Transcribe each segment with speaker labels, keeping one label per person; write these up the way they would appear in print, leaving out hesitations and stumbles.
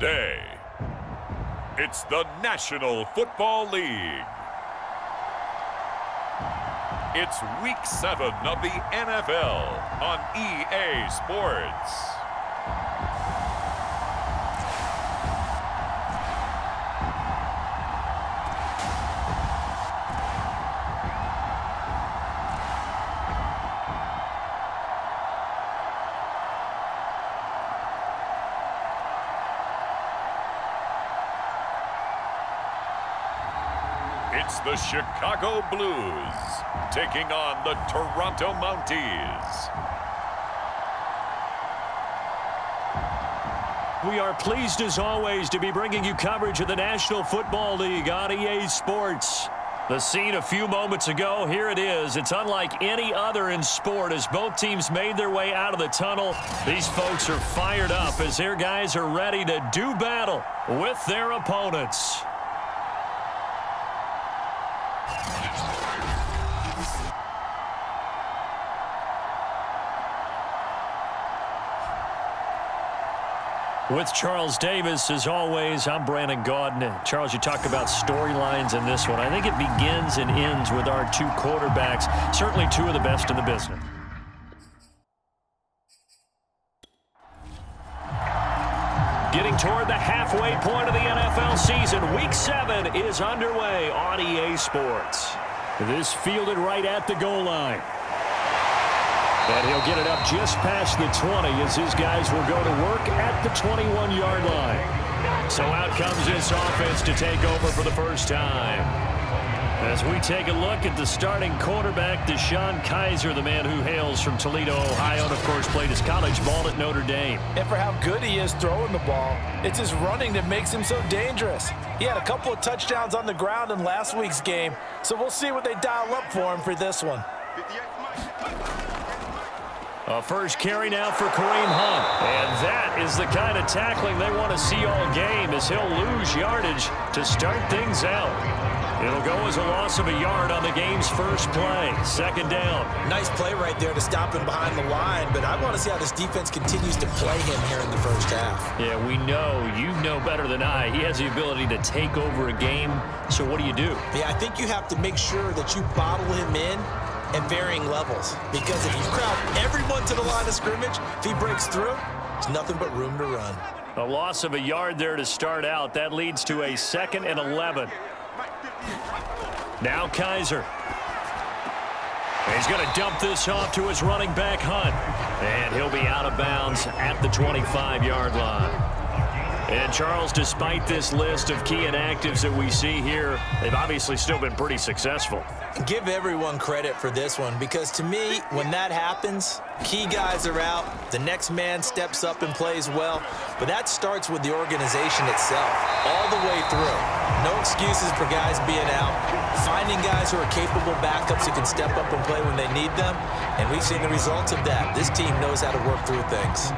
Speaker 1: Today, it's the National Football League. It's Week 7 of the NFL on EA Sports. It's the Chicago Blues taking on the Toronto Mounties.
Speaker 2: We are pleased as always to be bringing you coverage of the National Football League on EA Sports. The scene a few moments ago, here it is. It's unlike any other in sport as both teams made their way out of the tunnel. These folks are fired up as their guys are ready to do battle with their opponents. With Charles Davis, as always, I'm Brandon Gaudin. Charles, you talk about storylines in this one. I think it begins and ends with our two quarterbacks, certainly two of the best in the business. Getting toward the halfway point of the NFL season, Week 7 is underway on EA Sports. This fielded right at the goal line. And he'll get it up just past the 20 as his guys will go to work at the 21-yard line. So out comes this offense to take over for the first time. As we take a look at the starting quarterback, Deshaun Kaiser, the man who hails from Toledo, Ohio, and of course played his college ball at Notre Dame.
Speaker 3: And for how good he is throwing the ball, it's his running that makes him so dangerous. He had a couple of touchdowns on the ground in last week's game, so we'll see what they dial up for him for this one.
Speaker 2: A first carry now for Kareem Hunt. And that is the kind of tackling they want to see all game as he'll lose yardage to start things out. It'll go as a loss of a yard on the game's first play. Second down.
Speaker 4: Nice play right there to stop him behind the line, but I want to see how this defense continues to play him here in the first half.
Speaker 2: Yeah, we know, you know better than I, he has the ability to take over a game. So what do you do?
Speaker 4: Yeah, I think you have to make sure that you bottle him in at varying levels, because if you crowd everyone to the line of scrimmage, if he breaks through, there's nothing but room to run.
Speaker 2: A loss of a yard there to start out. That leads to a 2nd and 11. Now Kaiser. He's going to dump this off to his running back, Hunt. And he'll be out of bounds at the 25-yard line. And Charles, despite this list of key inactives that we see here, they've obviously still been pretty successful.
Speaker 4: Give everyone credit for this one, because to me, when that happens, key guys are out, the next man steps up and plays well, but that starts with the organization itself, all the way through. No excuses for guys being out, finding guys who are capable backups who can step up and play when they need them, and we've seen the results of that. This team knows how to work through things.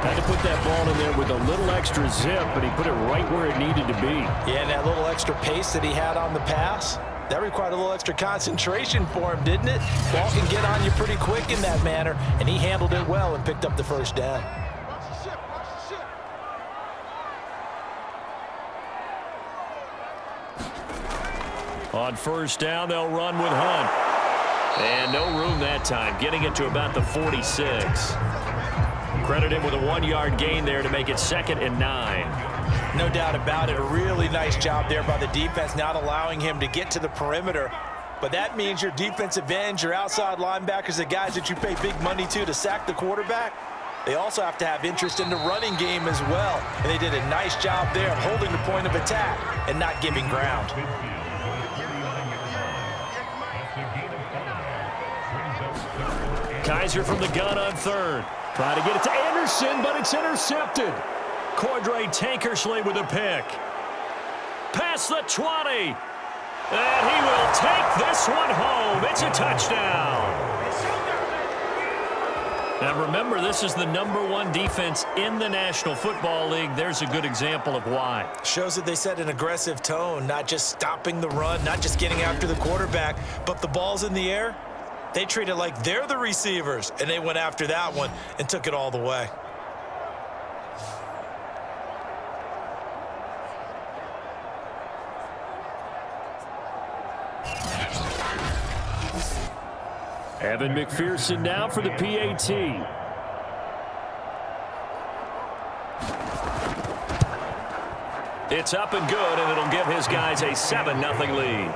Speaker 2: Had to put that ball in there with a little extra zip, but he put it right where it needed to be.
Speaker 3: Yeah, and that little extra pace that he had on the pass, that required a little extra concentration for him, didn't it? Ball can get on you pretty quick in that manner, and he handled it well and picked up the first down.
Speaker 2: On first down, they'll run with Hunt. And no room that time, getting it to about the 46. Credit him with a 1-yard gain there to make it 2nd and 9.
Speaker 3: No doubt about it. A really nice job there by the defense, not allowing him to get to the perimeter. But that means your defensive ends, your outside linebackers, the guys that you pay big money to sack the quarterback, they also have to have interest in the running game as well. And they did a nice job there of holding the point of attack and not giving ground.
Speaker 2: Kaiser from the gun on third. Trying to get it to Anderson, but it's intercepted. Cordray Tankersley with a pick. Past the 20. And he will take this one home. It's a touchdown. Now remember, this is the #1 defense in the National Football League. There's a good example of why.
Speaker 4: Shows that they set an aggressive tone, not just stopping the run, not just getting after the quarterback, but the ball's in the air. They treat it like they're the receivers, and they went after that one and took it all the way.
Speaker 2: Evan McPherson now for the PAT. It's up and good, and it'll give his guys a 7-0 lead.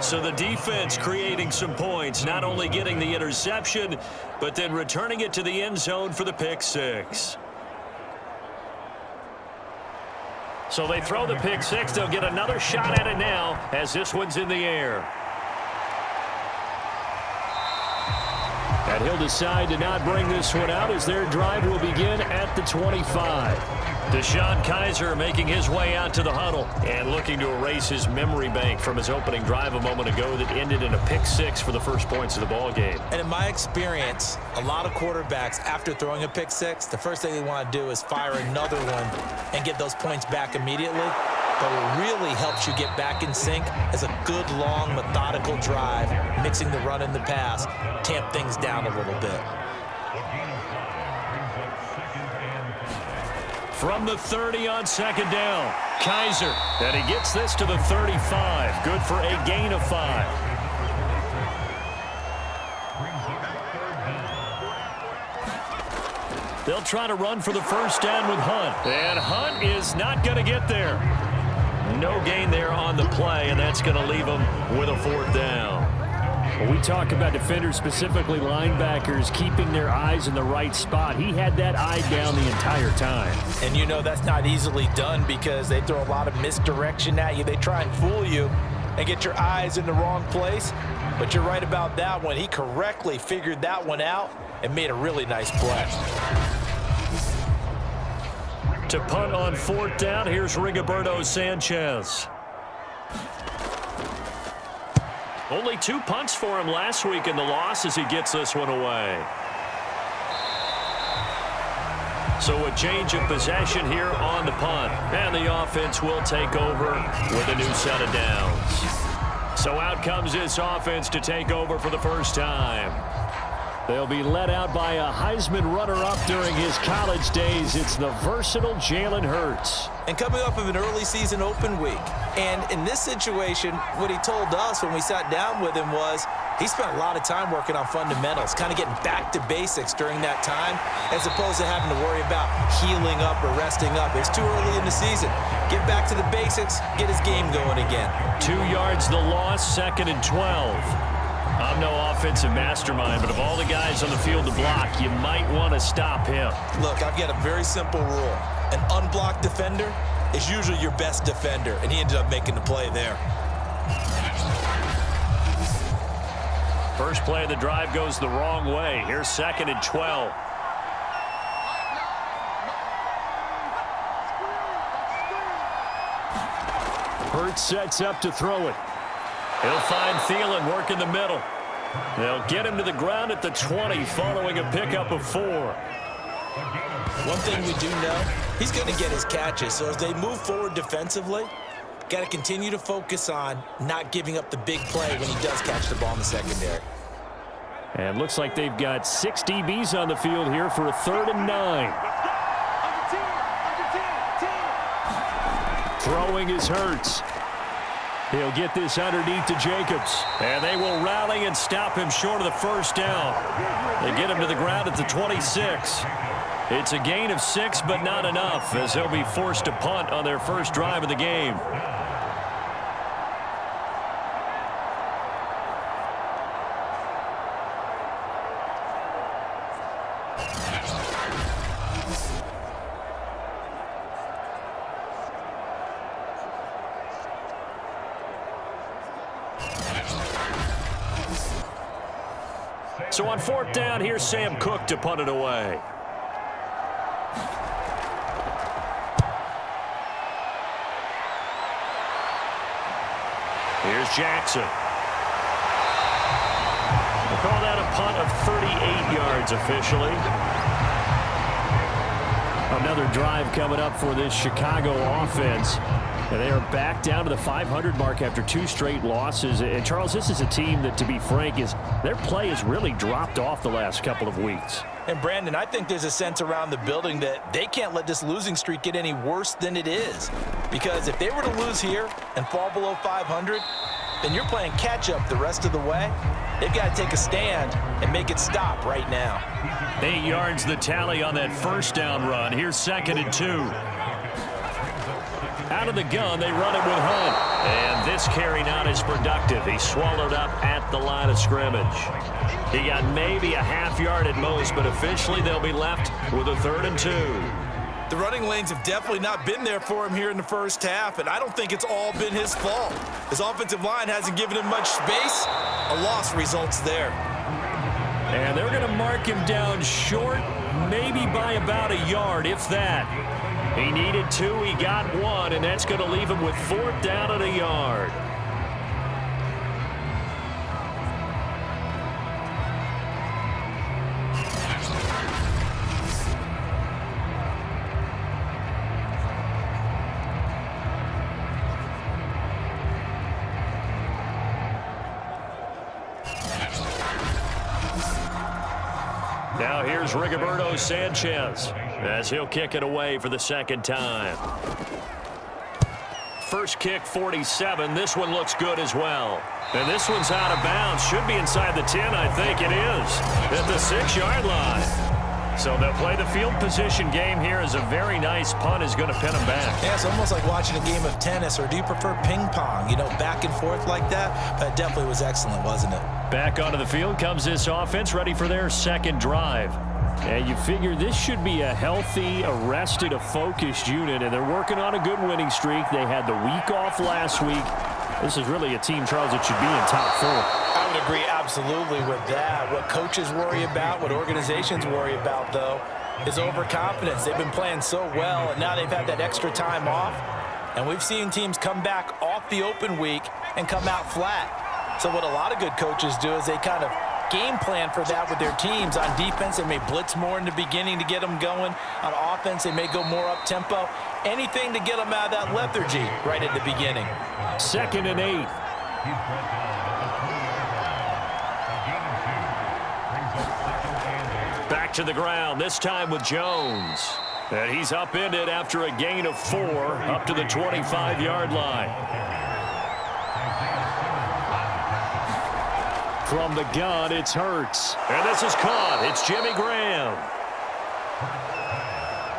Speaker 2: So the defense creating some points, not only getting the interception, but then returning it to the end zone for the pick six. So they throw the pick six. They'll get another shot at it now as this one's in the air. And he'll decide to not bring this one out as their drive will begin at the 25. Deshaun Kaiser making his way out to the huddle and looking to erase his memory bank from his opening drive a moment ago that ended in a pick six for the first points of the ball game.
Speaker 4: And in my experience, a lot of quarterbacks, after throwing a pick six, the first thing they want to do is fire another one and get those points back immediately. But what really helps you get back in sync is a good, long, methodical drive, mixing the run and the pass, tamp things down a little bit.
Speaker 2: From the 30 on second down, Kaiser, and he gets this to the 35. Good for a gain of 5. They'll try to run for the first down with Hunt. And Hunt is not going to get there. No gain there on the play, and that's going to leave him with a 4th down. When we talk about defenders, specifically linebackers, keeping their eyes in the right spot, he had that eye down the entire time.
Speaker 3: And you know that's not easily done because they throw a lot of misdirection at you. They try and fool you and get your eyes in the wrong place. But you're right about that one. He correctly figured that one out and made a really nice play.
Speaker 2: To punt on 4th down, here's Rigoberto Sanchez. Only 2 punts for him last week in the loss as he gets this one away. So a change of possession here on the punt. And the offense will take over with a new set of downs. So out comes this offense to take over for the first time. They'll be led out by a Heisman runner-up during his college days. It's the versatile Jalen Hurts.
Speaker 4: And coming off of an early season open week. And in this situation, what he told us when we sat down with him was he spent a lot of time working on fundamentals, kind of getting back to basics during that time, as opposed to having to worry about healing up or resting up. It's too early in the season. Get back to the basics, get his game going again.
Speaker 2: 2 yards the loss, 2nd and 12. I'm no offensive mastermind, but of all the guys on the field to block, you might want to stop him.
Speaker 4: Look, I've got a very simple rule. An unblocked defender is usually your best defender, and he ended up making the play there.
Speaker 2: First play of the drive goes the wrong way. Here's 2nd and 12. Hurts sets up to throw it. He'll find Thielen working the middle. They'll get him to the ground at the 20 following a pickup of 4.
Speaker 4: One thing we do know, he's going to get his catches. So as they move forward defensively, got to continue to focus on not giving up the big play when he does catch the ball in the secondary.
Speaker 2: And looks like they've got 6 DBs on the field here for a 3rd and 9. Throwing is Hurts. He'll get this underneath to Jacobs. And they will rally and stop him short of the first down. They get him to the ground at the 26. It's a gain of 6, but not enough, as they'll be forced to punt on their first drive of the game. So on 4th down, here's Sam Cook to punt it away. Here's Jackson. We'll call that a punt of 38 yards officially. Another drive coming up for this Chicago offense. And they are back down to the 500 mark after 2 straight losses. And, Charles, this is a team that, to be frank, their play has really dropped off the last couple of weeks.
Speaker 3: And, Brandon, I think there's a sense around the building that they can't let this losing streak get any worse than it is. Because if they were to lose here and fall below 500, then you're playing catch-up the rest of the way. They've got to take a stand and make it stop right now.
Speaker 2: 8 yards the tally on that first down run. Here's 2nd and 2. Out of the gun, they run it with Hunt. And this carry not as productive. He swallowed up at the line of scrimmage. He got maybe a half yard at most, but officially they'll be left with a 3rd and 2.
Speaker 4: The running lanes have definitely not been there for him here in the first half, and I don't think it's all been his fault. His offensive line hasn't given him much space. A loss results there.
Speaker 2: And they're going to mark him down short, maybe by about a yard, if that. He needed 2, he got 1, and that's going to leave him with 4th down and a yard. Now here's Rigoberto Sanchez as he'll kick it away for the 2nd time. First kick, 47. This one looks good as well. And this one's out of bounds. Should be inside the 10, I think it is. At the 6-yard line. So they'll play the field position game here as a very nice punt is going to pin them back.
Speaker 4: Yeah, it's almost like watching a game of tennis, or do you prefer ping pong? You know, back and forth like that? That definitely was excellent, wasn't it?
Speaker 2: Back onto the field comes this offense, ready for their 2nd drive. And you figure this should be a healthy, arrested, a focused unit, and they're working on a good winning streak. They had the week off last week. This is really a team, Charles, that should be in top 4.
Speaker 3: I would agree absolutely with that. What coaches worry about, what organizations worry about, though, is overconfidence. They've been playing so well, and now they've had that extra time off. And we've seen teams come back off the open week and come out flat. So what a lot of good coaches do is they kind of game plan for that with their teams. On defense, they may blitz more in the beginning to get them going. On offense, they may go more up-tempo. Anything to get them out of that lethargy right at the beginning.
Speaker 2: 2nd and 8. Back to the ground, this time with Jones. And he's upended after a gain of 4 up to the 25-yard line. From the gun, it's Hurts. And this is caught. It's Jimmy Graham.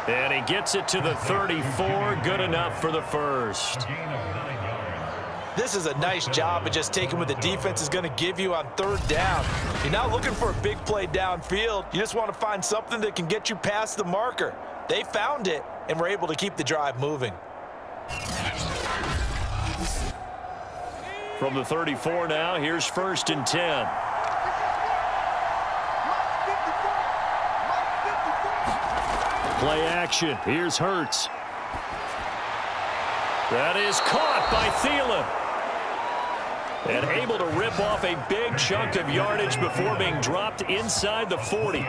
Speaker 2: And he gets it to the 34. Good enough for the 1st.
Speaker 3: This is a nice job of just taking what the defense is going to give you on 3rd down. You're not looking for a big play downfield. You just want to find something that can get you past the marker. They found it and were able to keep the drive moving.
Speaker 2: From the 34 now, here's 1st and 10. Play action. Here's Hurts. That is caught by Thielen. And able to rip off a big chunk of yardage before being dropped inside the 40.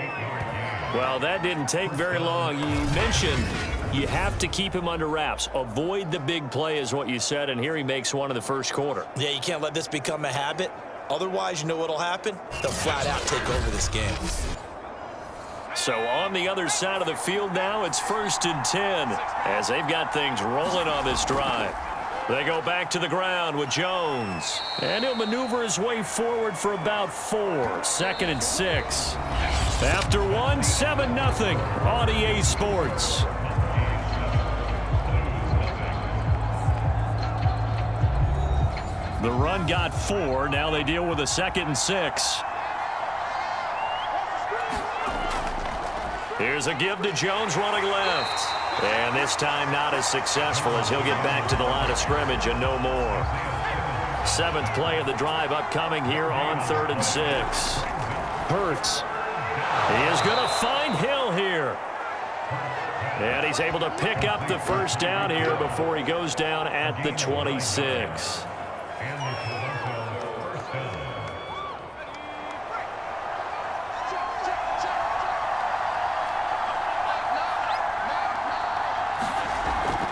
Speaker 2: Well, that didn't take very long. You mentioned you have to keep him under wraps. Avoid the big play is what you said, and here he makes one in the 1st quarter.
Speaker 4: Yeah, you can't let this become a habit. Otherwise, you know what'll happen? They'll flat out take over this game.
Speaker 2: So on the other side of the field now, it's 1st and 10 as they've got things rolling on this drive. They go back to the ground with Jones. And he'll maneuver his way forward for about 4. 2nd and 6. After 1, 7-0 on EA Sports. The run got 4. Now they deal with a 2nd and 6. Here's a give to Jones running left. And this time not as successful as he'll get back to the line of scrimmage and no more. 7th play of the drive upcoming here on 3rd and 6. Hurts. He is going to find Hill here. And he's able to pick up the 1st down here before he goes down at the 26.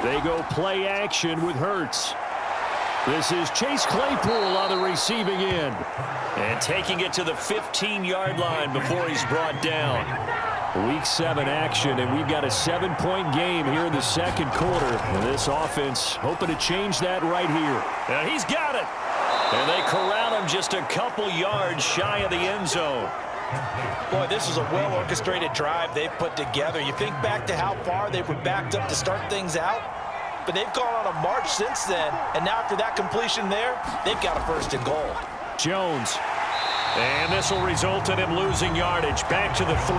Speaker 2: They go play action with Hurts. This is Chase Claypool on the receiving end. And taking it to the 15-yard line before he's brought down. Week 7 action, and we've got a 7-point game here in the 2nd quarter. And this offense hoping to change that right here. And he's got it. And they corral him just a couple yards shy of the end zone.
Speaker 3: Boy, this is a well-orchestrated drive they've put together. You think back to how far they were backed up to start things out, but they've gone on a march since then, and now after that completion there, they've got a 1st and goal.
Speaker 2: Jones. And this will result in him losing yardage. Back to the 3.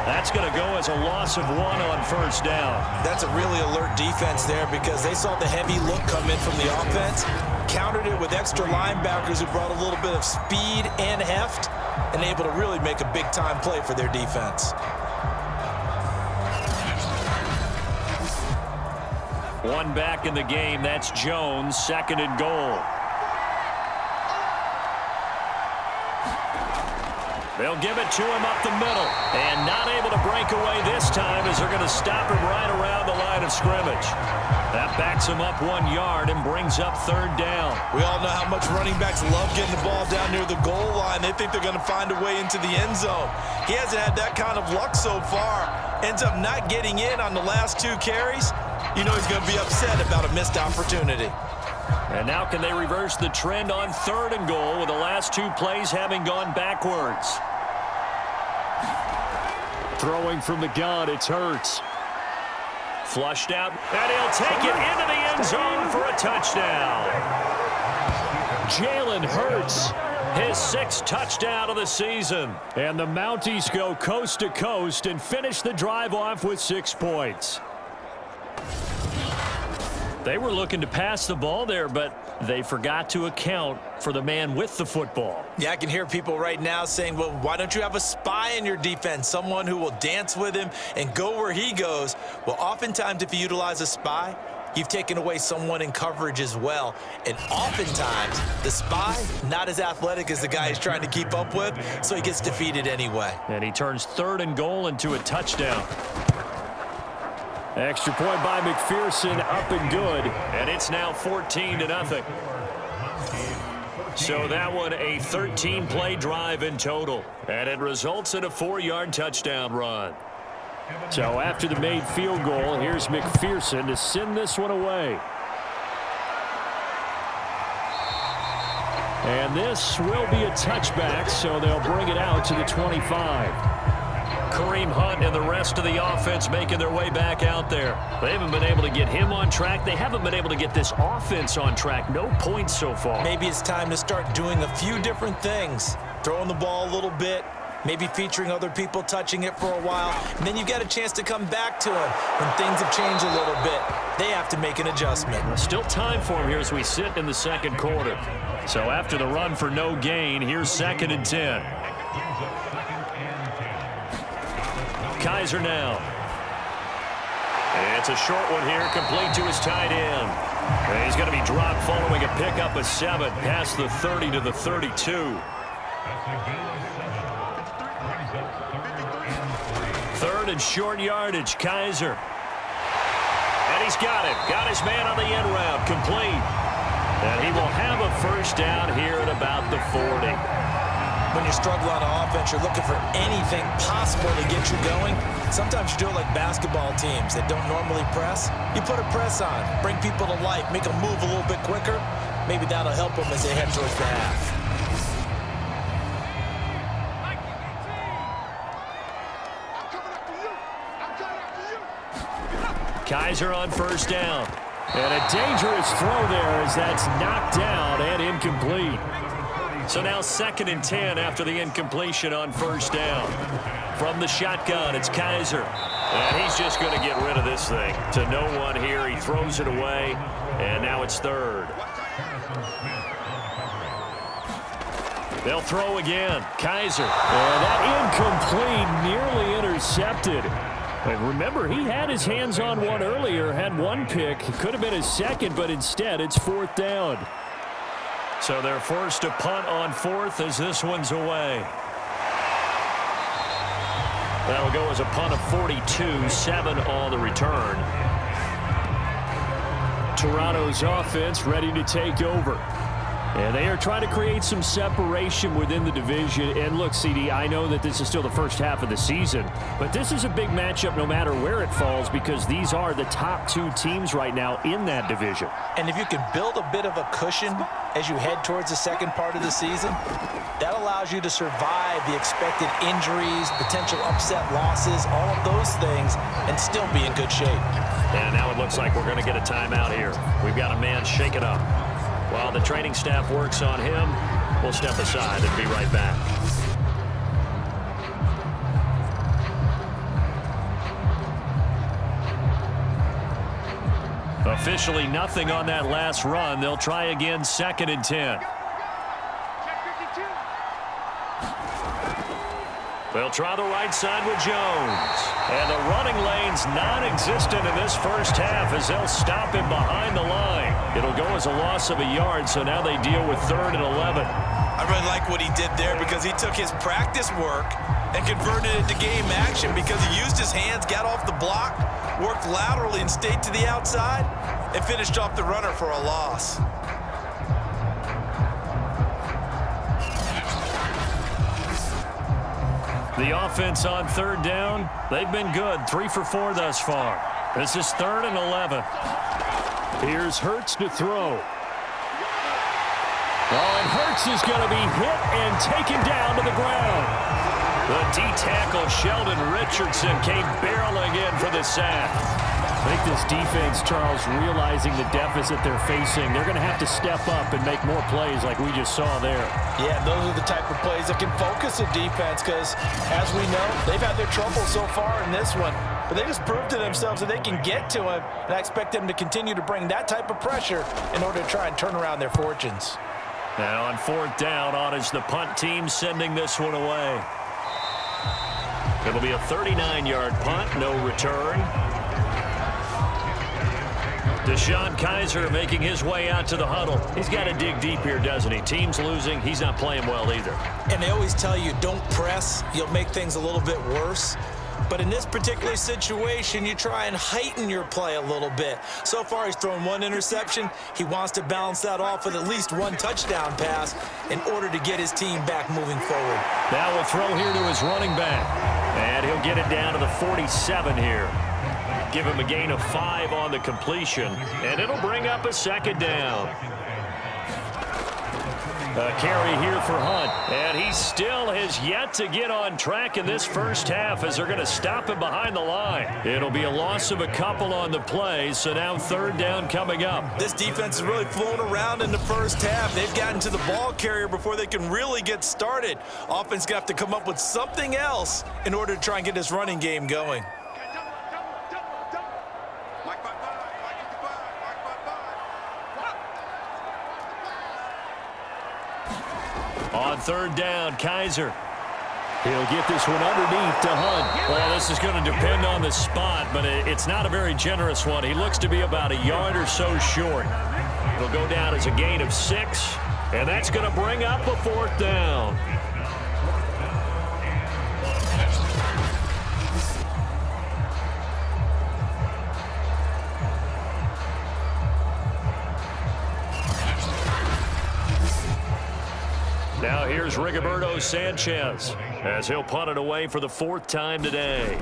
Speaker 2: That's going to go as a loss of 1 on 1st down.
Speaker 4: That's a really alert defense there because they saw the heavy look come in from the offense, countered it with extra linebackers who brought a little bit of speed and heft, and able to really make a big-time play for their defense.
Speaker 2: One back in the game. That's Jones. 2nd and goal. They'll give it to him up the middle. And not able to break away this time as they're going to stop him right around the line of scrimmage. That backs him up 1 yard and brings up 3rd down.
Speaker 3: We all know how much running backs love getting the ball down near the goal line. They think they're going to find a way into the end zone. He hasn't had that kind of luck so far. Ends up not getting in on the last 2 carries. You know he's going to be upset about a missed opportunity.
Speaker 2: And now can they reverse the trend on 3rd and goal with the last 2 plays having gone backwards? Throwing from the gun, it's Hurts. Flushed out, and he'll take it into the end zone for a touchdown. Jalen Hurts, his 6th touchdown of the season. And the Mounties go coast to coast and finish the drive off with 6 points. They were looking to pass the ball there, but they forgot to account for the man with the football.
Speaker 4: Yeah, I can hear people right now saying, well, why don't you have a spy in your defense, someone who will dance with him and go where he goes? Well, oftentimes if you utilize a spy, you've taken away someone in coverage as well. And oftentimes, the spy, not as athletic as the guy he's trying to keep up with, so he gets defeated anyway.
Speaker 2: And he turns 3rd and goal into a touchdown. Extra point by McPherson, up and good. And it's now 14-0. So that one a 13-play drive in total. And it results in a 4-yard touchdown run. So after the made field goal, here's McPherson to send this one away. And this will be a touchback, so they'll bring it out to the 25. Kareem Hunt and the rest of the offense making their way back out there. They haven't been able to get him on track. They haven't been able to get this offense on track. No points so far.
Speaker 4: Maybe it's time to start doing a few different things. Throwing the ball a little bit, maybe featuring other people touching it for a while, and then you get a chance to come back to him when things have changed a little bit. They have to make an adjustment.
Speaker 2: Still time for him here as we sit in the 2nd quarter. So after the run for no gain, here's 2nd and 10. Kaiser now. And it's a short one here, complete to his tight end. And he's going to be dropped following a pickup of 7 past the 30 to the 32. 3rd and short yardage, Kaiser. And he's got it. Got his man on the end route, complete. And he will have a 1st down here at about the 40.
Speaker 4: When you're struggling on offense, you're looking for anything possible to get you going. Sometimes you do it like basketball teams that don't normally press. You put a press on, bring people to life, make them move a little bit quicker. Maybe that'll help them as they head towards the half.
Speaker 2: Kaiser on 1st down. And a dangerous throw there as that's knocked down and incomplete. So now 2nd and 10 after the incompletion on 1st down. From the shotgun, it's Kaiser. And he's just going to get rid of this thing. To no one here. He throws it away. And now it's 3rd. They'll throw again. Kaiser. And that incomplete, nearly intercepted. And remember, he had his hands on one earlier, had one pick. It could have been his 2nd, but instead it's 4th down. So they're forced to punt on 4th as this one's away. That'll go as a punt of 42, 7 on the return. Toronto's offense ready to take over. And they are trying to create some separation within the division. And look, CD, I know that this is still the first half of the season, but this is a big matchup no matter where it falls because these are the top two teams right now in that division.
Speaker 3: And if you can build a bit of a cushion as you head towards the second part of the season, that allows you to survive the expected injuries, potential upset losses, all of those things, and still be in good shape.
Speaker 2: And now it looks like we're going to get a timeout here. We've got a man shaken up. While the training staff works on him, we'll step aside and be right back. Officially nothing on that last run. They'll try again 2nd and 10. They'll try the right side with Jones. And the running lane's non-existent in this first half as they'll stop him behind the line. It'll go as a loss of a yard, so now they deal with 3rd and 11.
Speaker 4: I really like what he did there because he took his practice work and converted it to game action because he used his hands, got off the block, worked laterally and stayed to the outside, and finished off the runner for a loss.
Speaker 2: The offense on 3rd down, they've been good. 3 for 4 thus far. This is 3rd and 11. Here's Hurts to throw. Oh, and Hurts is going to be hit and taken down to the ground. The D-tackle Sheldon Richardson came barreling in for the sack. I think this defense, Charles, realizing the deficit they're facing, they're going to have to step up and make more plays like we just saw there.
Speaker 3: Yeah, those are the type of plays that can focus a defense because, as we know, they've had their trouble so far in this one. But they just proved to themselves that they can get to him, and I expect them to continue to bring that type of pressure in order to try and turn around their fortunes.
Speaker 2: Now on 4th down, on is the punt team sending this one away. It'll be a 39-yard punt, no return. Deshaun Kaiser making his way out to the huddle. He's got to dig deep here, doesn't he? Team's losing. He's not playing well either.
Speaker 4: And they always tell you, don't press. You'll make things a little bit worse. But in this particular situation, you try and heighten your play a little bit. So far, he's thrown 1 interception. He wants to balance that off with at least 1 touchdown pass in order to get his team back moving forward.
Speaker 2: Now we'll throw here to his running back. And he'll get it down to the 47 here. Give him a gain of 5 on the completion, and it'll bring up a 2nd down. A carry here for Hunt, and he still has yet to get on track in this first half as they're going to stop him behind the line. It'll be a loss of a couple on the play, so now 3rd down coming up.
Speaker 4: This defense has really flown around in the first half. They've gotten to the ball carrier before they can really get started. Offense going to have to come up with something else in order to try and get this running game going.
Speaker 2: On 3rd down, Kaiser. He'll get this one underneath to Hunt. Well, this is going to depend on the spot, but it's not a very generous one. He looks to be about a yard or so short. It'll go down as a gain of 6, and that's going to bring up a 4th down. Now here's Rigoberto Sanchez as he'll punt it away for the 4th time today.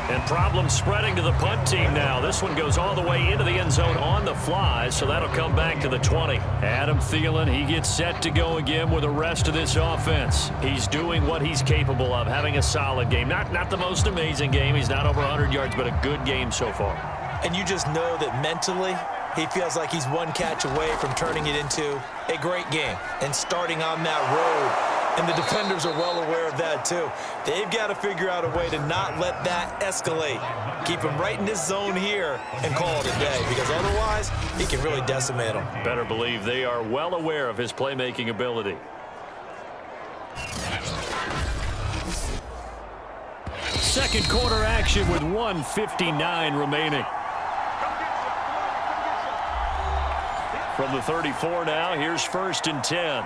Speaker 2: And problems spreading to the punt team now. This one goes all the way into the end zone on the fly, so that'll come back to the 20. Adam Thielen, he gets set to go again with the rest of this offense. He's doing what he's capable of, having a solid game. Not the most amazing game. He's not over 100 yards, but a good game so far.
Speaker 4: And you just know that mentally, he feels like he's 1 catch away from turning it into a great game and starting on that road. And the defenders are well aware of that, too. They've got to figure out a way to not let that escalate. Keep him right in this zone here and call it a day, because otherwise, he can really decimate them.
Speaker 2: Better believe they are well aware of his playmaking ability. Second quarter action with 1:59 remaining. From the 34 now, here's 1st and 10.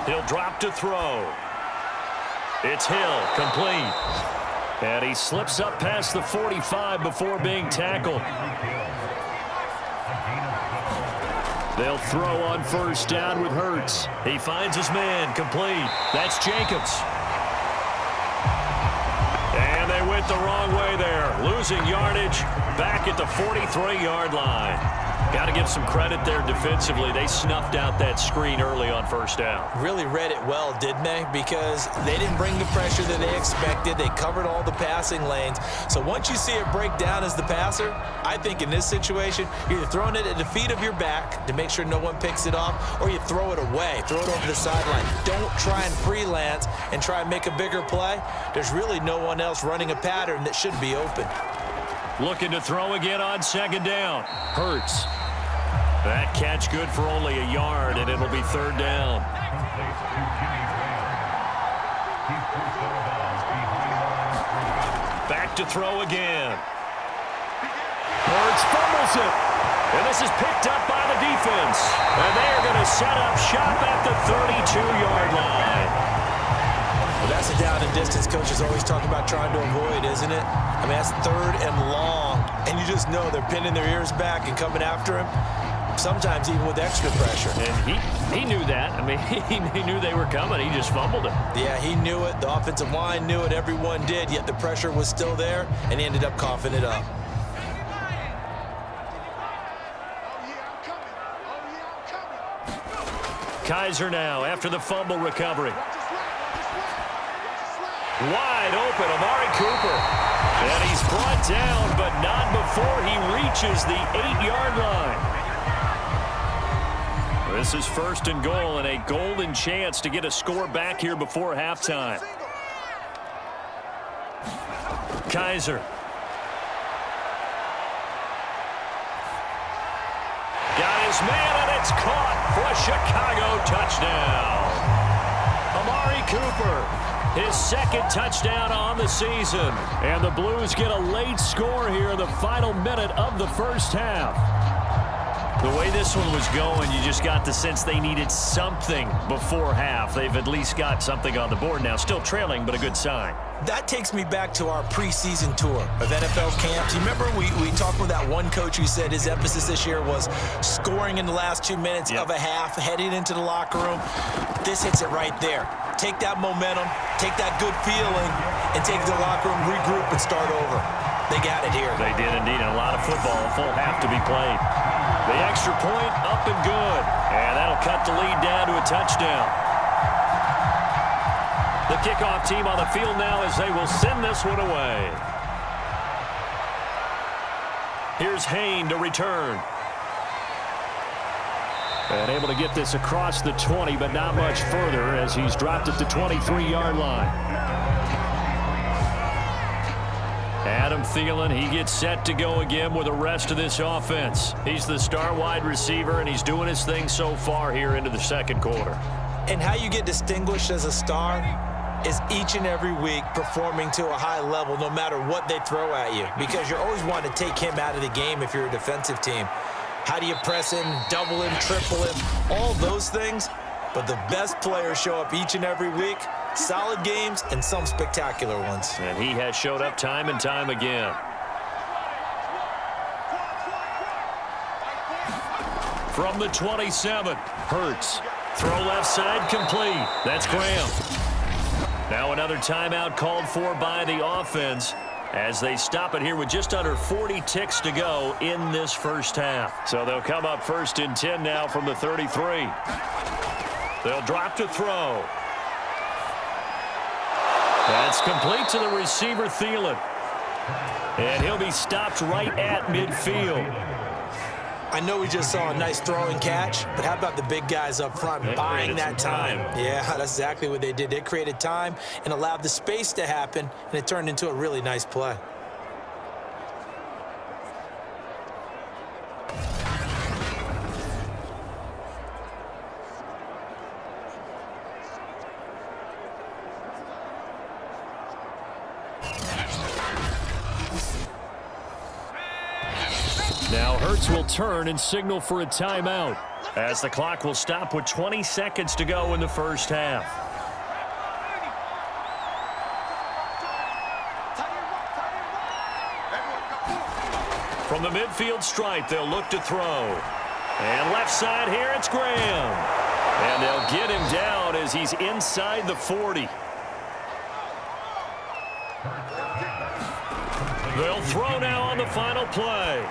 Speaker 2: He'll drop to throw. It's Hill, complete. And he slips up past the 45 before being tackled. They'll throw on first down with Hurts. He finds his man, complete. That's Jacobs. And they went the wrong way there, losing yardage back at the 43-yard line. Got to give some credit there defensively. They snuffed out that screen early on first down.
Speaker 4: Really read it well, didn't they? Because they didn't bring the pressure that they expected. They covered all the passing lanes. So once you see it break down as the passer, I think in this situation, you're either throwing it at the feet of your back to make sure no one picks it off, or you throw it away, throw it over the sideline. Don't try and freelance and try and make a bigger play. There's really no one else running a pattern that should be open.
Speaker 2: Looking to throw again on second down. Hurts. That catch good for only a yard, and it'll be third down. Back to throw again. Hurts fumbles it. And this is picked up by the defense. And they are going to set up shop at the 32-yard line.
Speaker 4: Well, that's a down and distance coaches always talk about trying to avoid, isn't it? I mean, that's third and long. And you just know they're pinning their ears back and coming after him. Sometimes even with extra pressure.
Speaker 2: And he knew that. I mean, he knew they were coming. He just fumbled it.
Speaker 4: Yeah, he knew it. The offensive line knew it. Everyone did. Yet the pressure was still there, and he ended up coughing it up.
Speaker 2: Kaiser now after the fumble recovery. Wide open, Amari Cooper. And he's brought down, but not before he reaches the 8-yard line. This is first and goal and a golden chance to get a score back here before halftime. Kaiser. Got his man, and it's caught for a Chicago touchdown. Amari Cooper, his second touchdown on the season. And the Blues get a late score here in the final minute of the first half. The way this one was going, you just got the sense they needed something before half. They've at least got something on the board now. Still trailing, but a good sign.
Speaker 4: That takes me back to our preseason tour of NFL camps. You remember we talked with that one coach who said his emphasis this year was scoring in the last 2 minutes of a half, heading into the locker room. This hits it right there. Take that momentum, take that good feeling, and take it to the locker room, regroup, and start over. They got it here.
Speaker 2: They did indeed. And a lot of football, a full half to be played. The extra point up and good. And that'll cut the lead down to a touchdown. The kickoff team on the field now as they will send this one away. Here's Hayne to return. And able to get this across the 20, but not much further as he's dropped at the 23-yard line. Adam Thielen, he gets set to go again with the rest of this offense. He's the star wide receiver, and he's doing his thing so far here into the second quarter.
Speaker 4: And how you get distinguished as a star is each and every week performing to a high level no matter what they throw at you, because you're always wanting to take him out of the game if you're a defensive team. How do you press him, double him, triple him, all those things? But the best players show up each and every week. Solid games and some spectacular ones.
Speaker 2: And he has showed up time and time again. From the 27, Hurts. Throw left side complete. That's Graham. Now another timeout called for by the offense as they stop it here with just under 40 ticks to go in this first half. So they'll come up first and 10 now from the 33. They'll drop to throw. That's complete to the receiver, Thielen. And he'll be stopped right at midfield.
Speaker 4: I know we just saw a nice throw and catch, but how about the big guys up front buying that time? Yeah, that's exactly what they did. They created time and allowed the space to happen, and it turned into a really nice play.
Speaker 2: Now Hurts will turn and signal for a timeout as the clock will stop with 20 seconds to go in the first half. From the midfield stripe, they'll look to throw. And left side here, it's Graham. And they'll get him down as he's inside the 40. They'll throw now on the final play.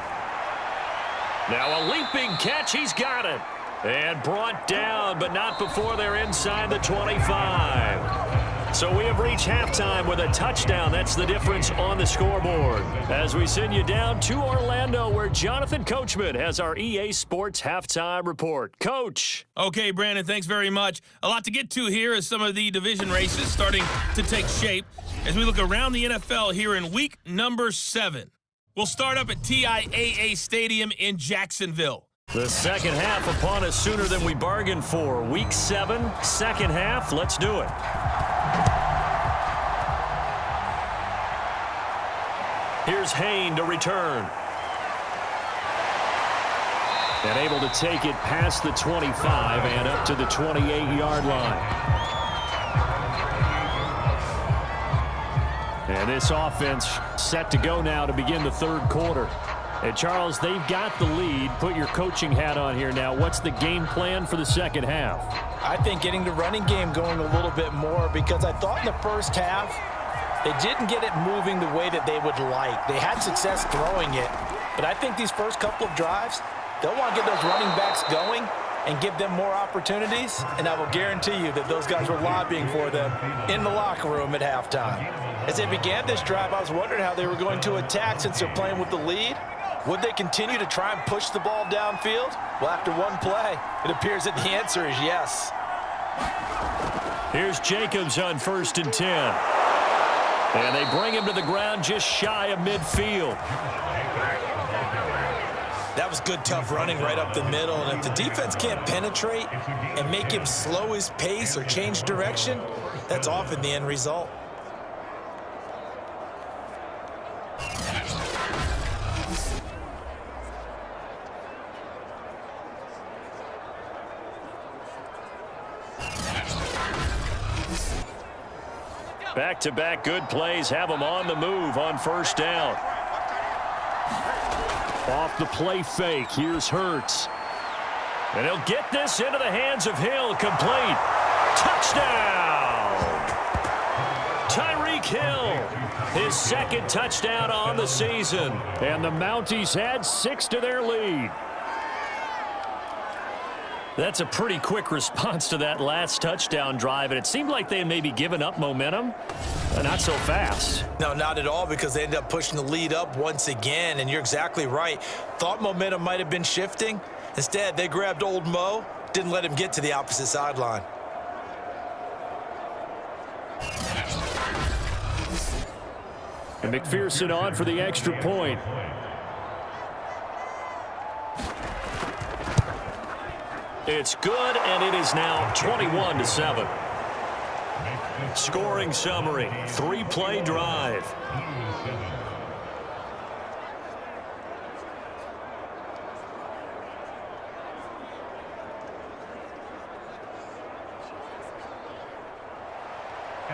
Speaker 2: Now a leaping catch, he's got it. And brought down, but not before they're inside the 25. So we have reached halftime with a touchdown. That's the difference on the scoreboard. As we send you down to Orlando, where Jonathan Coachman has our EA Sports halftime report. Coach.
Speaker 5: Okay, Brandon, thanks very much. A lot to get to here as some of the division races starting to take shape as we look around the NFL here in week number 7. We'll start up at TIAA Stadium in Jacksonville.
Speaker 2: The second half upon us sooner than we bargained for. Week 7, second half. Let's do it. Here's Hain to return. And able to take it past the 25 and up to the 28-yard line. And this offense set to go now to begin the third quarter. And Charles, they've got the lead. Put your coaching hat on here now. What's the game plan for the second half?
Speaker 3: I think getting the running game going a little bit more, because I thought in the first half they didn't get it moving the way that they would like. They had success throwing it, but I think these first couple of drives, they'll want to get those running backs going and give them more opportunities, and I will guarantee you that those guys were lobbying for them in the locker room at halftime. As they began this drive, I was wondering how they were going to attack since they're playing with the lead. Would they continue to try and push the ball downfield? Well, after one play, it appears that the answer is yes.
Speaker 2: Here's Jacobs on 1st and 10. And they bring him to the ground just shy of midfield.
Speaker 4: That was good, tough running right up the middle. And if the defense can't penetrate and make him slow his pace or change direction, that's often the end result.
Speaker 2: Back-to-back good plays have them on the move on first down. Off the play fake, here's Hurts. And he'll get this into the hands of Hill, complete. Touchdown! Tyreek Hill, his second touchdown on the season. And the Mounties add 6 to their lead. That's a pretty quick response to that last touchdown drive, and it seemed like they had maybe given up momentum. Not so fast.
Speaker 4: No, not at all, because they ended up pushing the lead up once again, and you're exactly right. Thought momentum might have been shifting. Instead, they grabbed old Mo, didn't let him get to the opposite sideline.
Speaker 2: And McPherson on for the extra point. It's good, and it is now 21-7. Scoring summary, 3-play drive.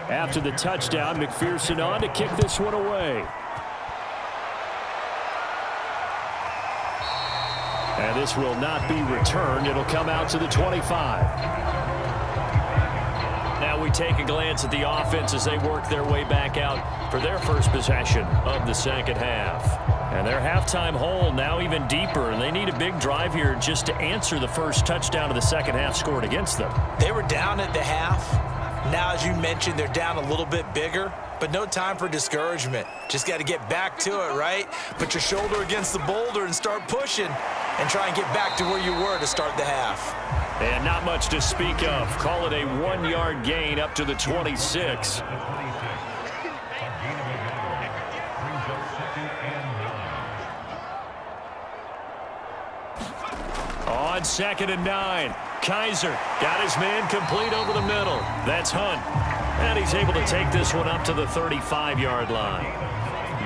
Speaker 2: After the touchdown, McPherson on to kick this one away. And this will not be returned. It'll come out to the 25. Now we take a glance at the offense as they work their way back out for their first possession of the second half. And their halftime hole now even deeper, and they need a big drive here just to answer the first touchdown of the second half scored against them.
Speaker 4: They were down at the half. Now, as you mentioned, they're down a little bit bigger, but no time for discouragement. Just got to get back to it, right? Put your shoulder against the boulder and start pushing and try and get back to where you were to start the half.
Speaker 2: And not much to speak of. Call it a 1-yard gain up to the 26. On 2nd and 9. Kaiser got his man complete over the middle. That's Hunt. And he's able to take this one up to the 35-yard line.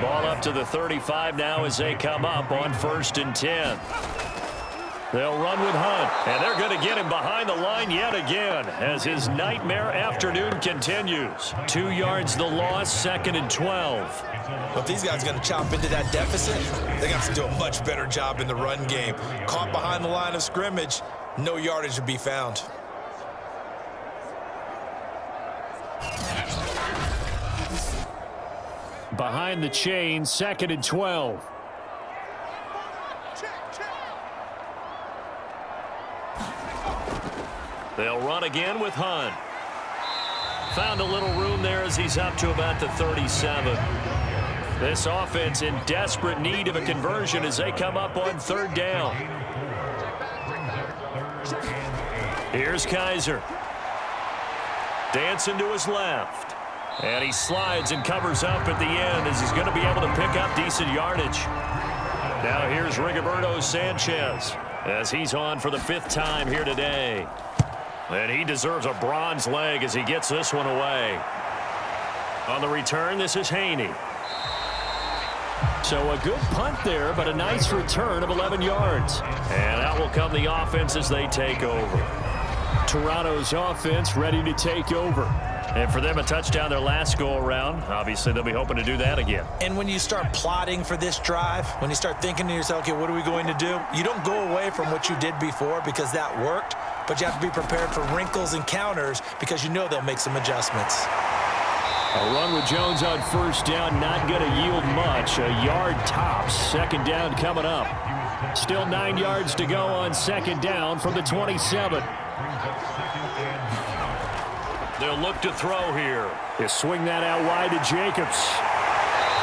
Speaker 2: Ball up to the 35 now as they come up on 1st and 10. They'll run with Hunt, and they're going to get him behind the line yet again as his nightmare afternoon continues. 2 yards the loss, 2nd and 12.
Speaker 4: Well, if these guys are going to chop into that deficit, they got to do a much better job in the run game. Caught behind the line of scrimmage, no yardage to be found.
Speaker 2: Behind the chain, 2nd and 12. They'll run again with Hunt. Found a little room there as he's up to about the 37. This offense in desperate need of a conversion as they come up on 3rd down. Here's Kaiser. Dancing to his left. And he slides and covers up at the end as he's going to be able to pick up decent yardage. Now here's Rigoberto Sanchez as he's on for the 5th time here today. And he deserves a bronze leg as he gets this one away. On the return, this is Haney. So a good punt there, but a nice return of 11 yards. And out will come the offense as they take over. Toronto's offense ready to take over. And for them, a touchdown their last go-around. Obviously, they'll be hoping to do that again.
Speaker 4: And when you start plotting for this drive, when you start thinking to yourself, okay, what are we going to do? You don't go away from what you did before because that worked, but you have to be prepared for wrinkles and counters because you know they'll make some adjustments.
Speaker 2: A run with Jones on 1st down, not going to yield much. A yard tops. 2nd down coming up. Still 9 yards to go on 2nd down from the 27. They'll look to throw here. He'll swing that out wide to Jacobs.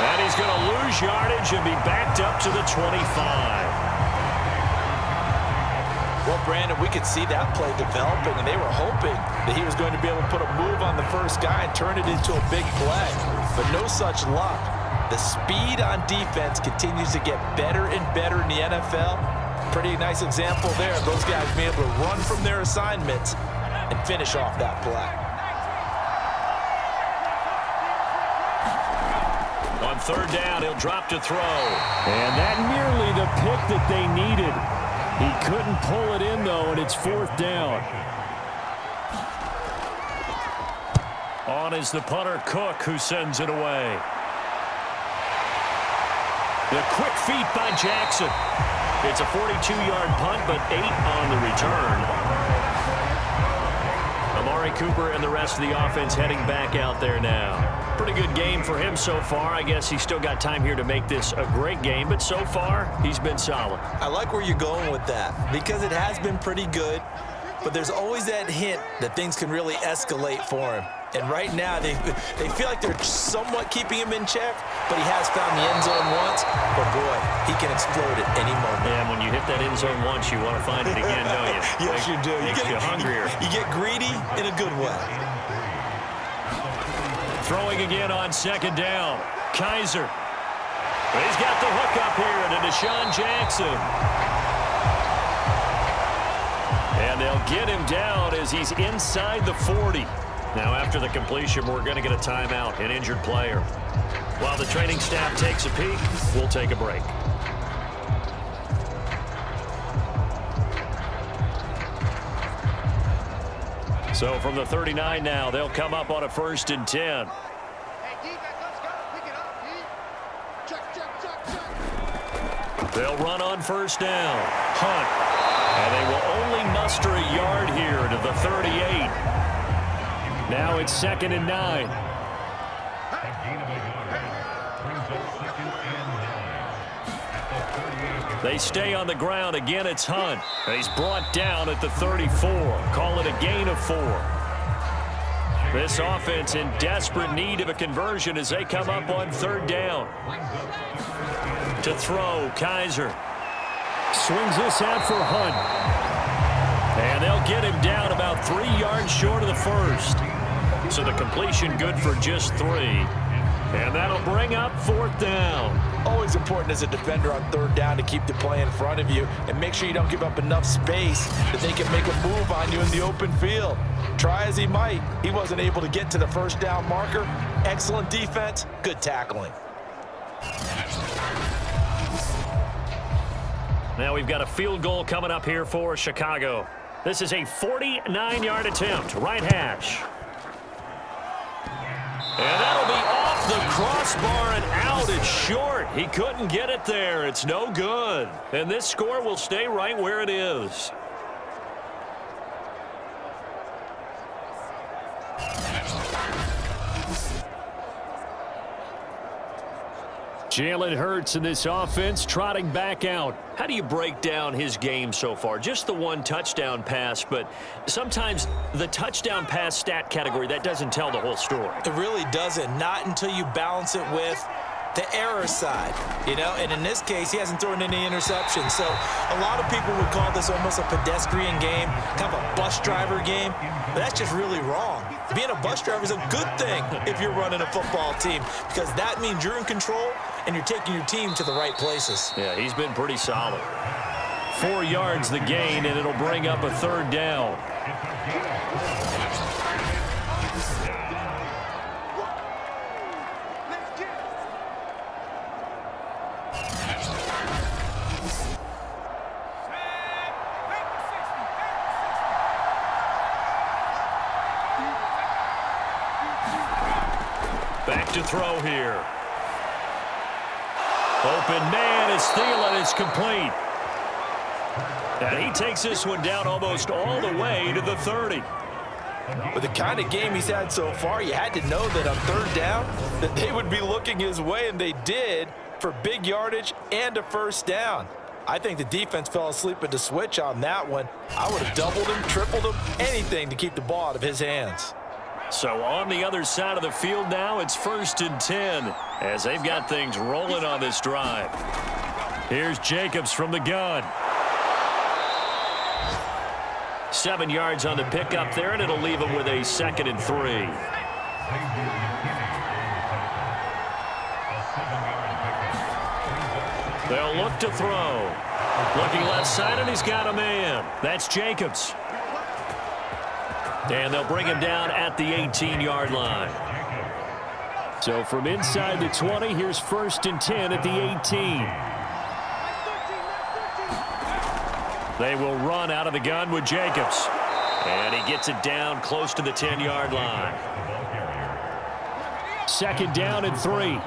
Speaker 2: And he's going to lose yardage and be backed up to the 25.
Speaker 3: Well, Brandon, we could see that play developing, and they were hoping that he was going to be able to put a move on the first guy and turn it into a big play. But no such luck. The speed on defense continues to get better and better in the NFL. Pretty nice example there of those guys being able to run from their assignments and finish off that play.
Speaker 2: On 3rd down, he'll drop to throw. And that nearly the pick that they needed. He couldn't pull it in, though, and it's 4th down. On is the punter, Cook, who sends it away. The quick feet by Jackson. It's a 42-yard punt, but 8 on the return. Amari Cooper and the rest of the offense heading back out there now. Pretty good game for him so far. I guess he's still got time here to make this a great game, but so far, he's been solid.
Speaker 4: I like where you're going with that because it has been pretty good, but there's always that hint that things can really escalate for him. And right now, they feel like they're somewhat keeping him in check, but he has found the end zone once. But, boy, he can explode at any moment.
Speaker 2: And when you hit that end zone once, you want to find it again, don't you?
Speaker 4: Yes, you do.
Speaker 2: Makes you hungrier.
Speaker 4: You get greedy in a good way.
Speaker 2: Throwing again on 2nd down. Kaiser. He's got the hook up here to Deshaun Jackson. And they'll get him down as he's inside the 40. Now, after the completion, we're going to get a timeout, an injured player. While the training staff takes a peek, we'll take a break. So from the 39 now, they'll come up on a 1st and 10. They'll run on 1st down. Hunt. And they will only muster a yard here to the 38. Now it's 2nd and 9. They stay on the ground. Again, it's Hunt. He's brought down at the 34. Call it a gain of 4. This offense in desperate need of a conversion as they come up on 3rd down. To throw, Kaiser. Swings this out for Hunt. And they'll get him down about 3 yards short of the 1st. So the completion good for just 3. And that'll bring up 4th down.
Speaker 3: Always important as a defender on 3rd down to keep the play in front of you and make sure you don't give up enough space that they can make a move on you in the open field. Try as he might, he wasn't able to get to the 1st down marker. Excellent defense, good tackling.
Speaker 2: Now we've got a field goal coming up here for Chicago. This is a 49-yard attempt, right hash. And that'll be off the crossbar and out. It's short. He couldn't get it there. It's no good. And this score will stay right where it is. Jalen Hurts in this offense trotting back out. How do you break down his game so far? Just the one touchdown pass, but sometimes the touchdown pass stat category, that doesn't tell the whole story.
Speaker 4: It really doesn't. Not until you balance it with the error side, you know, and in this case, he hasn't thrown any interceptions. So a lot of people would call this almost a pedestrian game, kind of a bus driver game, but that's just really wrong. Being a bus driver is a good thing if you're running a football team, because that means you're in control and you're taking your team to the right places.
Speaker 2: Yeah, he's been pretty solid. 4 yards the gain, and it'll bring up a third down. Back to throw here. Open man is Thielen. It's complete. And he takes this one down almost all the way to the 30.
Speaker 3: With the kind of game he's had so far, you had to know that on third down that they would be looking his way, and they did, for big yardage and a first down. I think the defense fell asleep at the switch on that one. I would have doubled him, tripled him, anything to keep the ball out of his hands.
Speaker 2: So on the other side of the field now, it's 1st and 10 as they've got things rolling on this drive. Here's Jacobs from the gun. 7 yards on the pickup there, and it'll leave him with a 2nd and 3. They'll look to throw. Looking left side, and he's got a man. That's Jacobs. And they'll bring him down at the 18-yard line. So from inside the 20, here's 1st and 10 at the 18. They will run out of the gun with Jacobs. And he gets it down close to the 10-yard line. 2nd down and 3.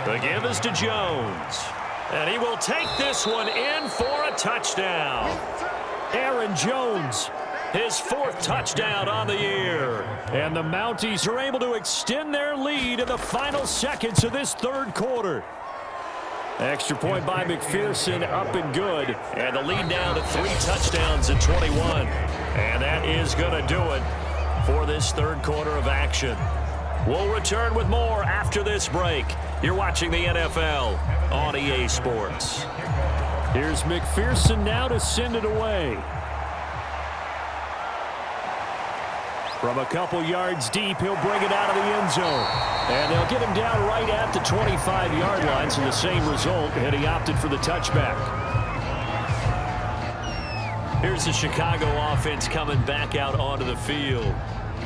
Speaker 2: The give is to Jones. And he will take this one in for a touchdown. Aaron Jones, his 4th touchdown on the year. And the Mounties are able to extend their lead in the final seconds of this 3rd quarter. Extra point by McPherson, up and good. And the lead down to 3 touchdowns at 21. And that is going to do it for this 3rd quarter of action. We'll return with more after this break. You're watching the NFL on EA Sports. Here's McPherson now to send it away. From a couple yards deep, he'll bring it out of the end zone. And they'll get him down right at the 25-yard line, so the same result, and he opted for the touchback. Here's the Chicago offense coming back out onto the field.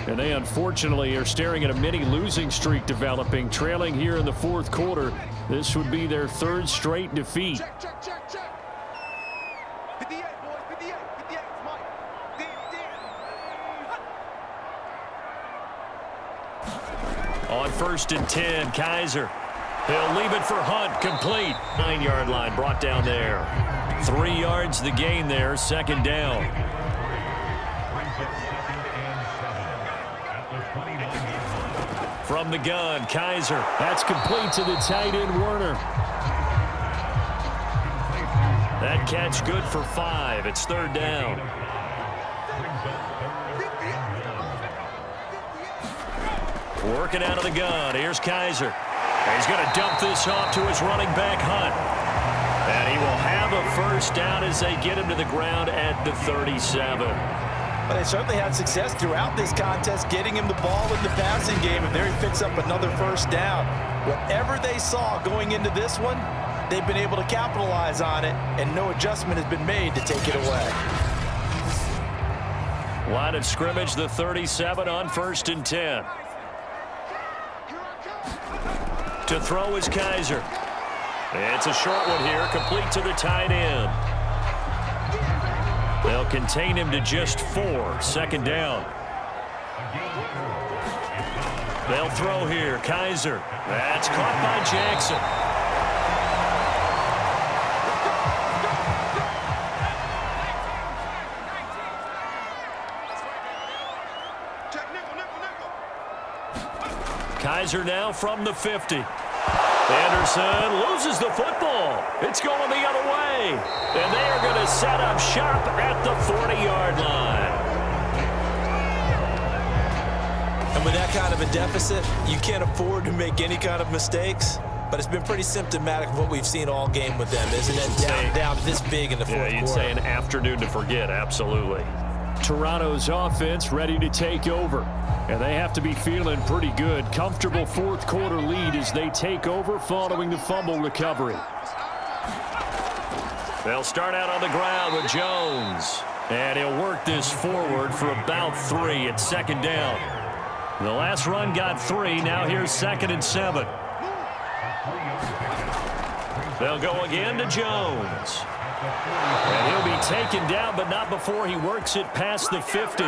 Speaker 2: And they unfortunately are staring at a mini losing streak developing, trailing here in the 4th quarter. This would be their 3rd straight defeat.
Speaker 6: Check. 58, boys, 58, Mike.
Speaker 2: On 1st and 10, Kaiser. He'll leave it for Hunt, complete. 9-yard line brought down there. 3 yards the gain there, 2nd down. From the gun, Kaiser. That's complete to the tight end, Werner. That catch good for 5. It's 3rd down. Working out of the gun. Here's Kaiser. He's going to dump this off to his running back, Hunt. And he will have a first down as they get him to the ground at the 37.
Speaker 3: But they certainly had success throughout this contest, getting him the ball in the passing game, and there he picks up another first down. Whatever they saw going into this one, they've been able to capitalize on it, and no adjustment has been made to take it away.
Speaker 2: Line of scrimmage, the 37 on 1st and 10. To throw is Kaiser. It's a short one here, complete to the tight end. They'll contain him to just 4, second down. They'll throw here, Kaiser. That's caught by Jackson. Kaiser now from the 50. Anderson loses the football. It's going the other way. And they are going to set up shop at the 40-yard line.
Speaker 4: And with that kind of a deficit, you can't afford to make any kind of mistakes. But it's been pretty symptomatic of what we've seen all game with them, isn't it? Down this big in the fourth quarter.
Speaker 2: Yeah, you'd say an afternoon to forget, absolutely. Toronto's offense ready to take over. And they have to be feeling pretty good. Comfortable fourth quarter lead as they take over following the fumble recovery. They'll start out on the ground with Jones. And he'll work this forward for about 3 at second down. The last run got 3. Now here's 2nd and 7. They'll go again to Jones. And he'll be taken down, but not before he works it past the 50.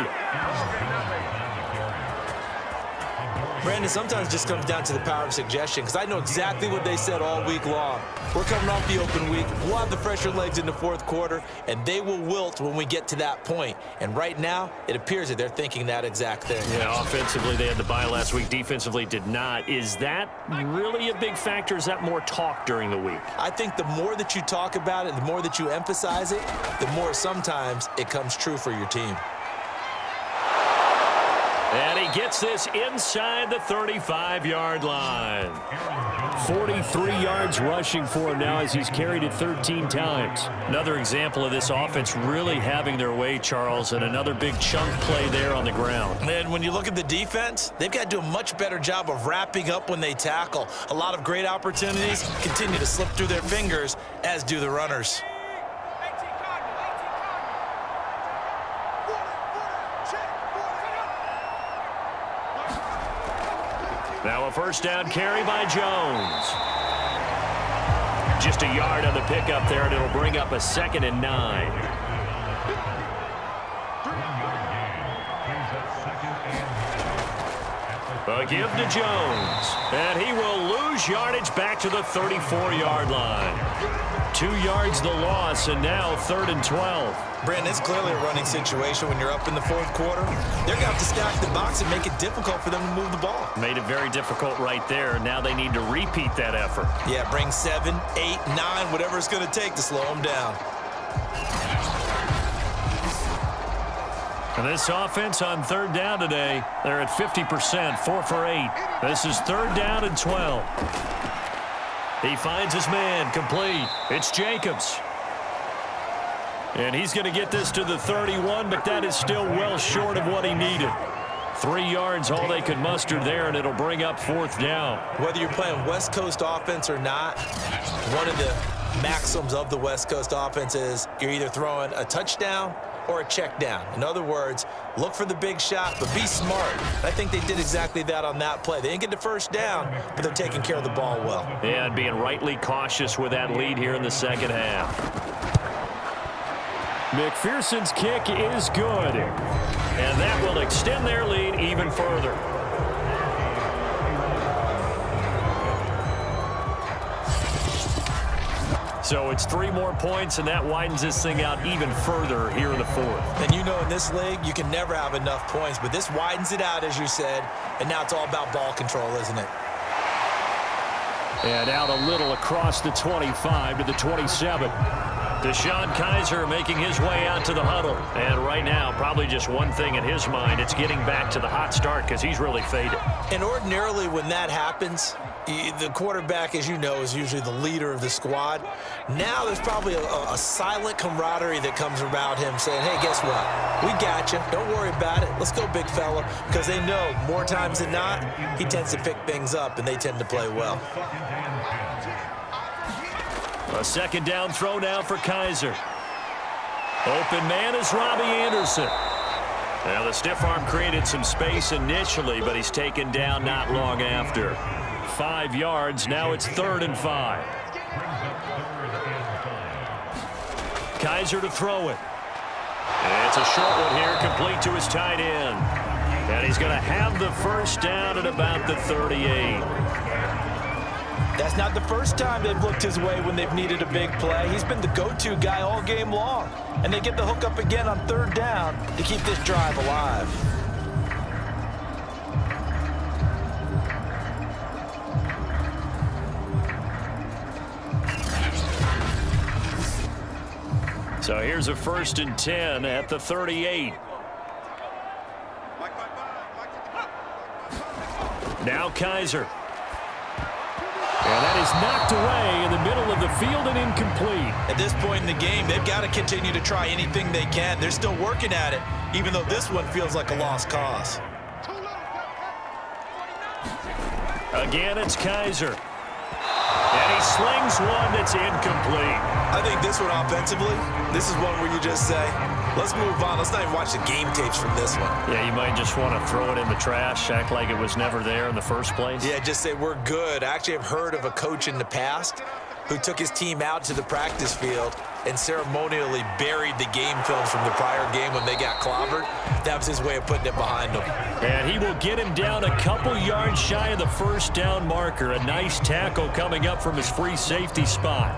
Speaker 4: Brandon, sometimes it just comes down to the power of suggestion, because I know exactly what they said all week long. We're coming off the open week. We'll have the fresher legs in the fourth quarter, and they will wilt when we get to that point. And right now, it appears that they're thinking that exact thing.
Speaker 2: Yeah, offensively, they had the bye last week. Defensively, did not. Is that really a big factor? Is that more talk during the week?
Speaker 4: I think the more that you talk about it, the more that you emphasize it, the more sometimes it comes true for your team.
Speaker 2: And he gets this inside the 35-yard line. 43 yards rushing for him now as he's carried it 13 times. Another example of this offense really having their way, Charles, and another big chunk play there on the ground.
Speaker 4: And when you look at the defense, they've got to do a much better job of wrapping up when they tackle. A lot of great opportunities continue to slip through their fingers, as do the runners.
Speaker 2: Now a first down carry by Jones. Just a yard on the pickup there, and it'll bring up a 2nd and 9. A give to Jones. And he will lose yardage back to the 34-yard line. 2 yards the loss, and now 3rd and 12.
Speaker 4: Brandon, it's clearly a running situation when you're up in the fourth quarter. They're going to have to stack the box and make it difficult for them to move the ball.
Speaker 2: Made it very difficult right there. Now they need to repeat that effort.
Speaker 4: Yeah, bring 7, 8, 9, whatever it's going to take to slow them down.
Speaker 2: And this offense on 3rd down today, they're at 50%, 4 for 8. This is 3rd down and 12. He finds his man, complete. It's Jacobs. And he's going to get this to the 31, but that is still well short of what he needed. 3 yards, all they could muster there, and it'll bring up 4th down.
Speaker 4: Whether you're playing West Coast offense or not, one of the maxims of the West Coast offense is you're either throwing a touchdown or a check down. In other words, look for the big shot, but be smart. I think they did exactly that on that play. They didn't get the first down, but they're taking care of the ball well.
Speaker 2: Yeah, and being rightly cautious with that lead here in the second half. McPherson's kick is good, and that will extend their lead even further. So it's 3 more points, and that widens this thing out even further here in the 4th.
Speaker 4: And you know, in this league, you can never have enough points, but this widens it out, as you said, and now it's all about ball control, isn't it?
Speaker 2: And out a little across the 25 to the 27. Deshaun Kaiser making his way out to the huddle. And right now, probably just one thing in his mind. It's getting back to the hot start because he's really faded.
Speaker 4: And ordinarily when that happens, the quarterback, as you know, is usually the leader of the squad. Now there's probably a silent camaraderie that comes around him saying, hey, guess what? We got you. Don't worry about it. Let's go, big fella. Because they know more times than not, he tends to pick things up, and they tend to play well.
Speaker 2: A 2nd down throw now for Kaiser. Open man is Robbie Anderson. Well, the stiff arm created some space initially, but he's taken down not long after. 5 yards. Now it's 3rd and 5. Kaiser to throw it. And it's a short one here, complete to his tight end. And he's going to have the first down at about the 38.
Speaker 3: That's not the first time they've looked his way when they've needed a big play. He's been the go-to guy all game long. And they get the hook up again on 3rd down to keep this drive alive.
Speaker 2: So here's a 1st and 10 at the 38. Now Kaiser. And that is knocked away in the middle of the field and incomplete.
Speaker 3: At this point in the game, they've got to continue to try anything they can. They're still working at it, even though this one feels like a lost cause.
Speaker 2: Again, it's Kaiser. And he slings one that's incomplete.
Speaker 3: I think this one offensively, this is one where you just say, let's move on. Let's not even watch the game tapes from this one.
Speaker 2: Yeah, you might just want to throw it in the trash, act like it was never there in the first place.
Speaker 3: Yeah, just say we're good. I actually have heard of a coach in the past who took his team out to the practice field and ceremonially buried the game film from the prior game when they got clobbered. That was his way of putting it behind them.
Speaker 2: And he will get him down a couple yards shy of the first down marker. A nice tackle coming up from his free safety spot.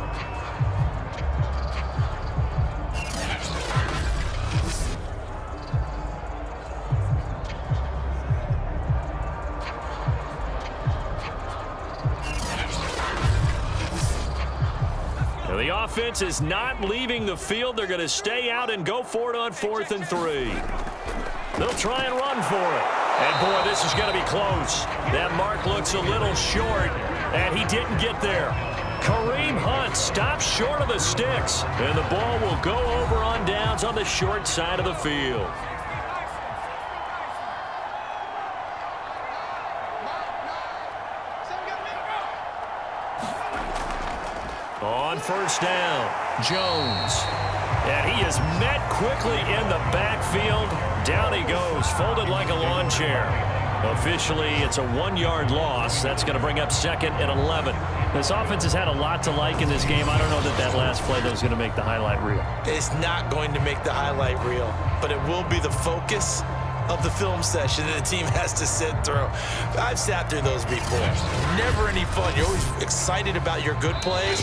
Speaker 2: The offense is not leaving the field. They're going to stay out and go for it on 4th and 3. They'll try and run for it. And, boy, this is going to be close. That mark looks a little short, and he didn't get there. Kareem Hunt stops short of the sticks, and the ball will go over on downs on the short side of the field. On 1st down, Jones. And he is met quickly in the backfield. Down he goes, folded like a lawn chair. Officially, it's a 1-yard loss. That's going to bring up 2nd and 11. This offense has had a lot to like in this game. I don't know that last play that was going to make the highlight reel.
Speaker 3: It's not going to make the highlight reel, but it will be the focus of the film session that the team has to sit through. I've sat through those before. Never any fun. You're always excited about your good plays,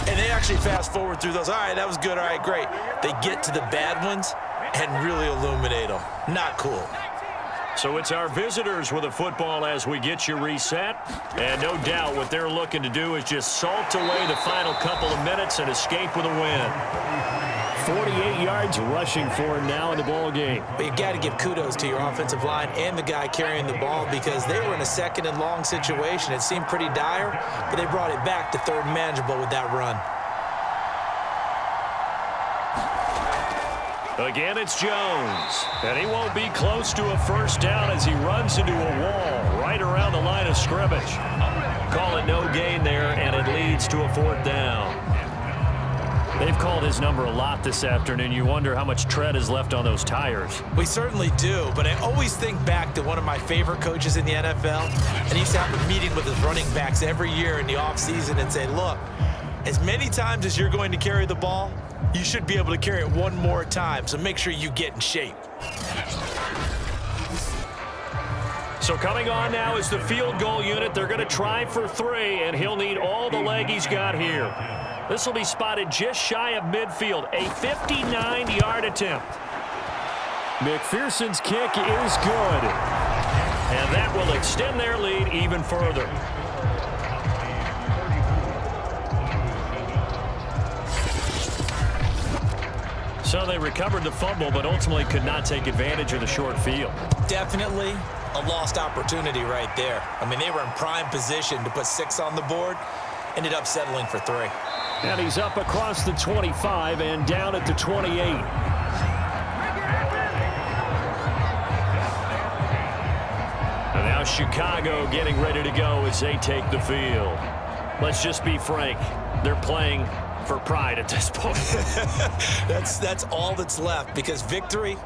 Speaker 3: and they actually fast forward through those. All right, that was good. All right, great. They get to the bad ones and really illuminate them. Not cool.
Speaker 2: So it's our visitors with a football as we get you reset. And no doubt what they're looking to do is just salt away the final couple of minutes and escape with a win. 48 yards rushing for him now in the ball game.
Speaker 3: But you got to give kudos to your offensive line and the guy carrying the ball because they were in a 2nd and long situation. It seemed pretty dire, but they brought it back to 3rd and manageable with that run.
Speaker 2: Again, it's Jones. And he won't be close to a 1st down as he runs into a wall right around the line of scrimmage. Call it no gain there, and it leads to a 4th down. They've called his number a lot this afternoon. You wonder how much tread is left on those tires.
Speaker 3: We certainly do, but I always think back to one of my favorite coaches in the NFL, and he's having a meeting with his running backs every year in the offseason and say, look, as many times as you're going to carry the ball, you should be able to carry it one more time, so make sure you get in shape.
Speaker 2: So coming on now is the field goal unit. They're going to try for 3, and he'll need all the leg he's got here. This will be spotted just shy of midfield, a 59-yard attempt. McPherson's kick is good, and that will extend their lead even further. So they recovered the fumble, but ultimately could not take advantage of the short field.
Speaker 3: Definitely a lost opportunity right there. I mean, they were in prime position to put 6 on the board, ended up settling for 3.
Speaker 2: And he's up across the 25 and down at the 28. And now Chicago getting ready to go as they take the field. Let's just be frank. They're playing for pride at this point.
Speaker 3: That's all that's left because victory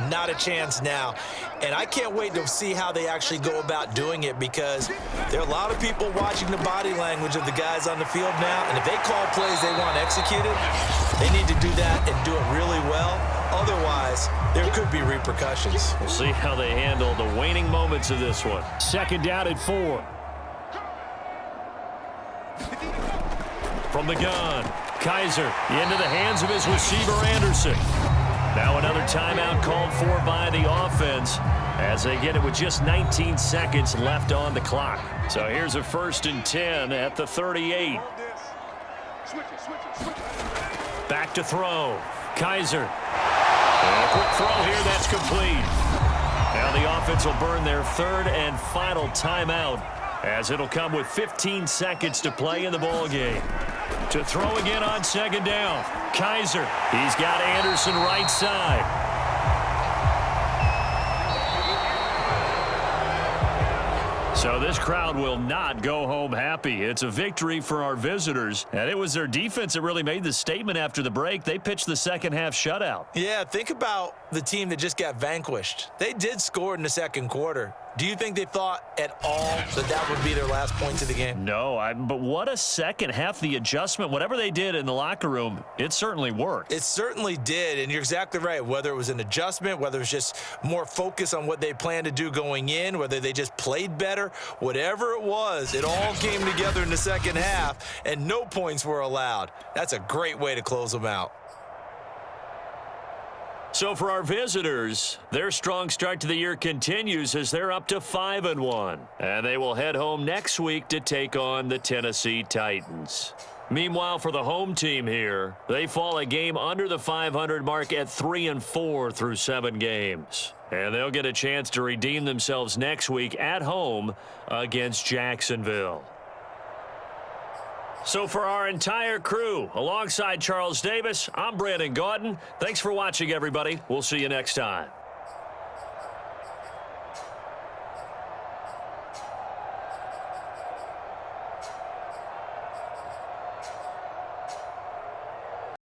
Speaker 4: Not a chance now. And I can't wait to see how they actually go about doing it, because there are a lot of people watching the body language of the guys on the field now, and if they call plays they want executed, they need to do that and do it really well. Otherwise, there could be repercussions.
Speaker 2: We'll see how they handle the waning moments of this one. Second down at 4. From the gun, Kaiser into the hands of his receiver, Anderson. Now another timeout called for by the offense as they get it with just 19 seconds left on the clock. So here's a 1st and 10 at the 38. Back to throw. Kaiser. And a quick throw here, that's complete. Now the offense will burn their 3rd and final timeout, as it'll come with 15 seconds to play in the ball game. To throw again on 2nd down. Kaiser. He's got Anderson right side. So this crowd will not go home happy. It's a victory for our visitors, and it was their defense that really made the statement after the break. They pitched the second half shutout.
Speaker 4: Yeah, think about the team that just got vanquished. They did score in the 2nd quarter. Do you think they thought at all that that would be their last points of the game?
Speaker 2: No, but what a second half. The adjustment, whatever they did in the locker room, it certainly worked.
Speaker 4: It certainly did, and you're exactly right. Whether it was an adjustment, whether it was just more focus on what they planned to do going in, whether they just played better, whatever it was, it all came together in the second half, and no points were allowed. That's a great way to close them out.
Speaker 2: So for our visitors, their strong start to the year continues as they're up to 5-1. And they will head home next week to take on the Tennessee Titans. Meanwhile, for the home team here, they fall a game under the 500 mark at 3-4 through 7 games. And they'll get a chance to redeem themselves next week at home against Jacksonville. So for our entire crew, alongside Charles Davis, I'm Brandon Gaudin. Thanks for watching, everybody. We'll see you next time.